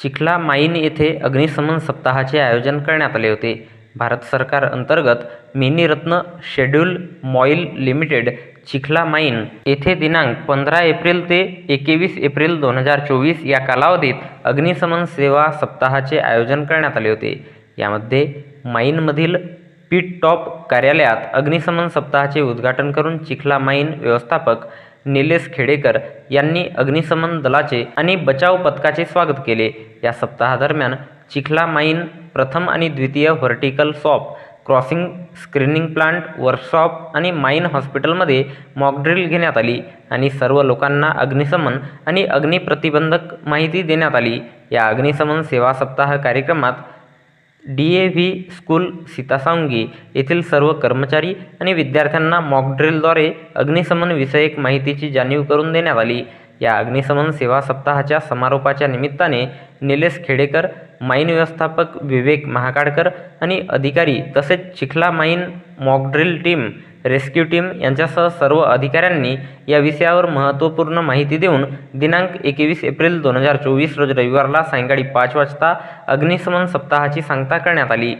चिखला माईन येथे अग्निशमन सप्ताहाचे आयोजन करण्यात आले होते. भारत सरकार अंतर्गत मिनीरत्न शेड्यूल मॉईल लिमिटेड, चिखला माईन येथे दिनांक 15 एप्रिल ते 21 एप्रिल 2024 या कालावधीत अग्निशमन सेवा सप्ताहाचे आयोजन करण्यात आले होते. यामध्ये माईनमधील पिट टॉप कार्यालयात अग्निशमन सप्ताहाचे उद्घाटन करून चिखला माईन व्यवस्थापक निलेश खेडेकर यांनी अग्निशमन दलाचे आणि बचाव पथकाचे स्वागत केले. या सप्ताहादरम्यान चिखला माईन प्रथम आणि द्वितीय vertical shop, crossing, screening plant, workshop आणि माईन हॉस्पिटलमध्ये मॉकड्रिल घेण्यात आली आणि सर्व लोकांना अग्निशमन आणि अग्निप्रतिबंधक माहिती देण्यात आली. या अग्निशमन सेवा सप्ताह कार्यक्रमात DAV स्कूल सीतासांगी येथील सर्व कर्मचारी आणि विद्यार्थ्यांना मॉकड्रिलद्वारे अग्निशमन विषयक माहितीची जाणीव करून देण्यात आली. या अग्निशमन सेवा सप्ताहाच्या समारोपाच्या निमित्ताने निलेश खेडेकर, माईन व्यवस्थापक विवेक महाकाडकर आणि अधिकारी तसेच चिखला माईन मॉकड्रिल टीम, रेस्क्यू टीम यांच्यासह सर्व अधिकाऱ्यांनी या विषयावर महत्त्वपूर्ण माहिती देऊन दिनांक 21 एप्रिल 2024 रोजी रविवारला सायंकाळी 5 वाजता अग्निशमन सप्ताहाची सांगता करण्यात आली.